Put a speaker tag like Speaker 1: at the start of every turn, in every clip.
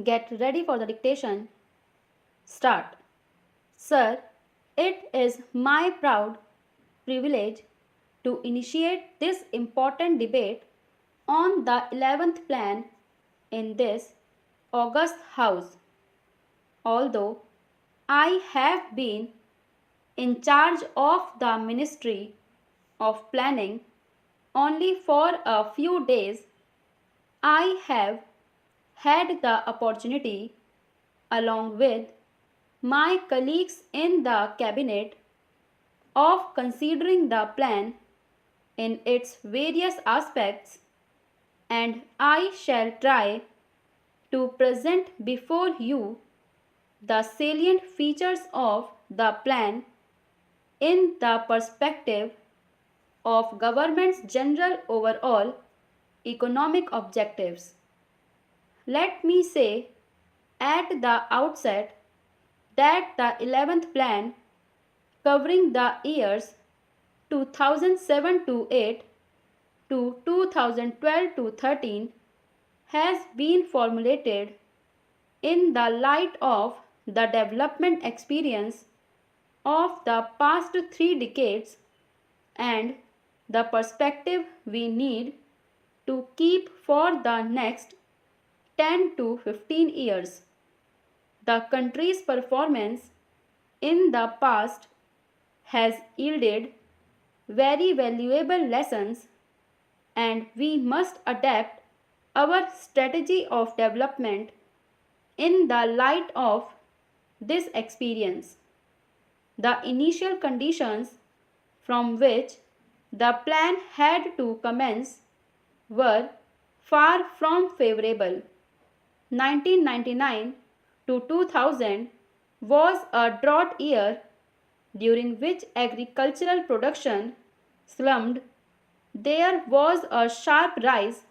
Speaker 1: Get ready for the dictation. Start. Sir, it is my proud privilege to initiate this important debate on the 11th plan in this august house. Although I have been in charge of the Ministry of Planning only for a few days, I have had the opportunity, along with my colleagues in the Cabinet, of considering the plan in its various aspects, and I shall try to present before you the salient features of the plan in the perspective of government's general overall economic objectives. Let me say at the outset that the 11th plan, covering the years 2007 to 8 to 2012 to 13, has been formulated in the light of the development experience of the past 3 decades and the perspective we need to keep for the next 10 to 15 years. The country's performance in the past has yielded very valuable lessons, and we must adapt our strategy of development in the light of this experience. The initial conditions from which the plan had to commence were far from favorable. 1999 to 2000 was a drought year during which agricultural production slumped. There was a sharp rise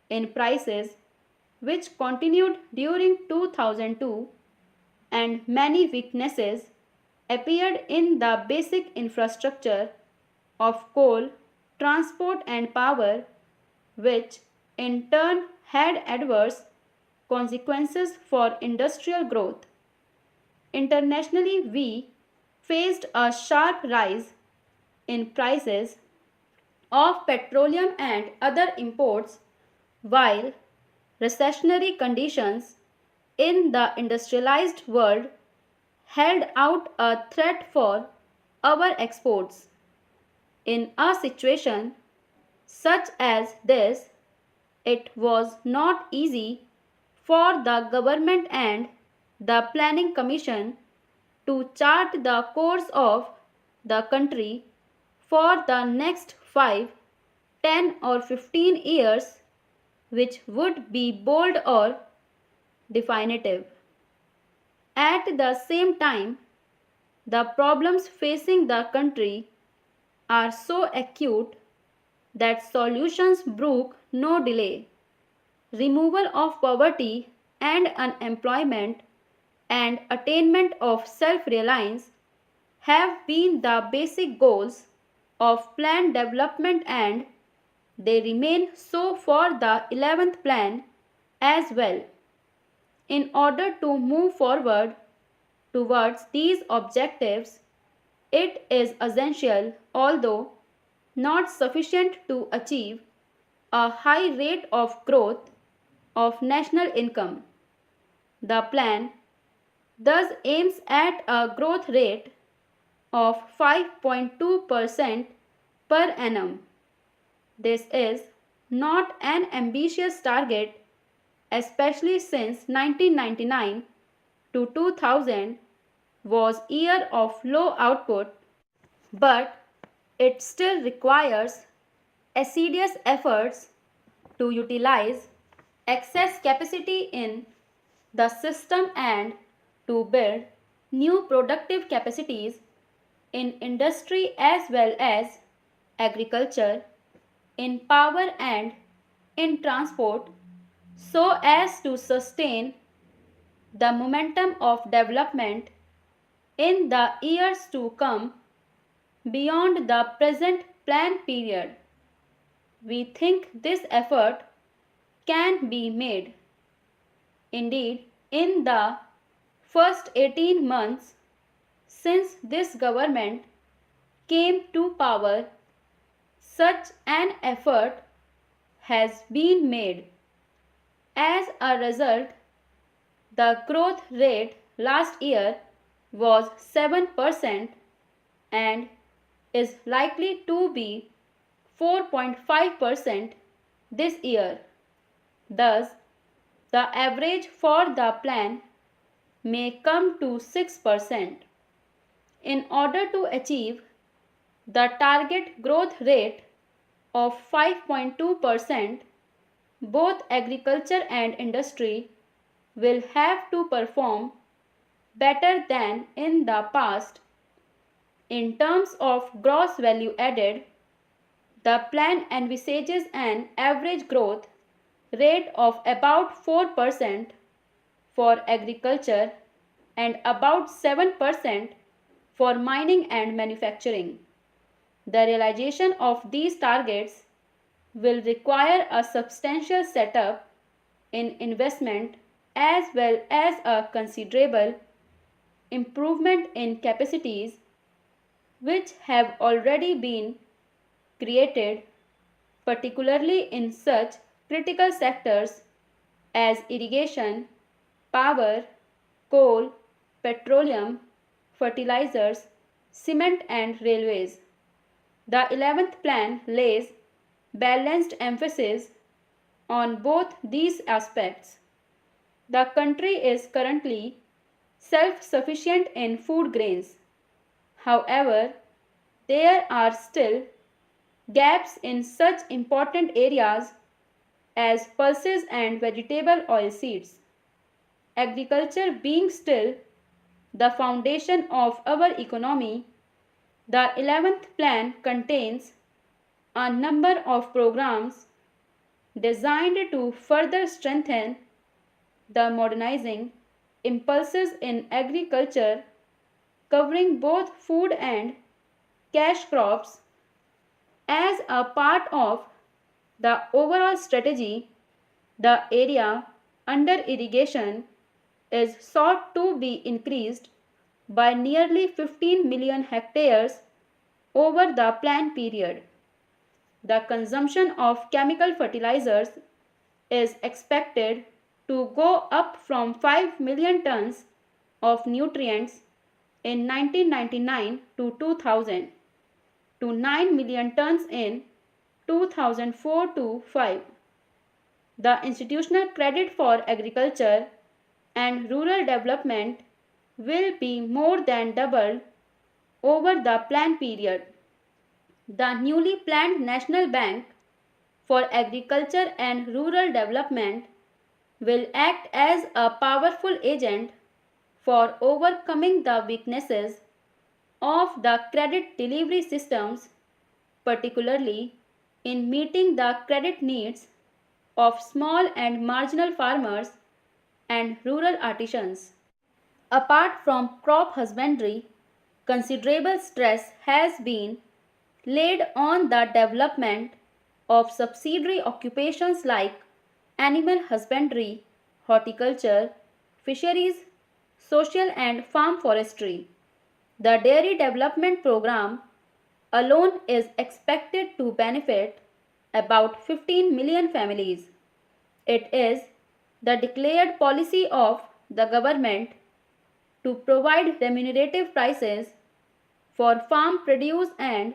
Speaker 1: in prices which continued during 2002, and many weaknesses appeared in the basic infrastructure of coal, transport, and power, which in turn had adverse consequences for industrial growth. Internationally, we faced a sharp rise in prices of petroleum and other imports, while recessionary conditions in the industrialized world held out a threat for our exports. In a situation such as this, it was not easy for the government and the Planning Commission to chart the course of the country for the next 5, 10, or 15 years, which would be bold or definitive. At the same time, the problems facing the country are so acute that solutions brook no delay. Removal of poverty and unemployment and attainment of self-reliance have been the basic goals of planned development, and they remain so for the 11th plan as well. In order to move forward towards these objectives, it is essential, although not sufficient to achieve a high rate of growth of national income. The plan thus aims at a growth rate of 5.2% per annum. This is not an ambitious target, especially since 1999 to 2000 was year of low output, but it still requires assiduous efforts to utilize excess capacity in the system and to build new productive capacities in industry as well as agriculture, in power, and in transport, so as to sustain the momentum of development in the years to come beyond the present plan period. We think this effort can be made. Indeed, in the first 18 months since this government came to power, such an effort has been made. As a result, the growth rate last year was 7% and is likely to be 4.5% this year. Thus, the average for the plan may come to 6%. In order to achieve the target growth rate of 5.2%, both agriculture and industry will have to perform better than in the past. In terms of gross value added, the plan envisages an average growth rate of about 4% for agriculture and about 7% for mining and manufacturing. The realization of these targets will require a substantial setup in investment as well as a considerable improvement in capacities which have already been created, particularly in such critical sectors as irrigation, power, coal, petroleum, fertilizers, cement and railways. The 11th plan lays balanced emphasis on both these aspects. The country is currently self-sufficient in food grains. However, there are still gaps in such important areas as pulses and vegetable oil seeds. Agriculture being still the foundation of our economy, the 11th plan contains a number of programs designed to further strengthen the modernizing impulses in agriculture, covering both food and cash crops. As a part of the overall strategy, the area under irrigation is sought to be increased by nearly 15 million hectares over the plan period. The consumption of chemical fertilizers is expected to go up from 5 million tons of nutrients in 1999 to 2000 to 9 million tons in 2004 to 5. The institutional credit for agriculture and rural development will be more than doubled over the plan period. The newly planned National Bank for Agriculture and Rural Development will act as a powerful agent for overcoming the weaknesses of the credit delivery systems, particularly in meeting the credit needs of small and marginal farmers and rural artisans. Apart from crop husbandry, considerable stress has been laid on the development of subsidiary occupations like animal husbandry, horticulture, fisheries, social and farm forestry. The Dairy Development Program alone is expected to benefit about 15 million families. It is the declared policy of the government to provide remunerative prices for farm produce and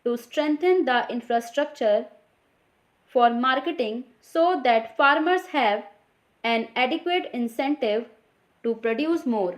Speaker 1: to strengthen the infrastructure for marketing so that farmers have an adequate incentive to produce more.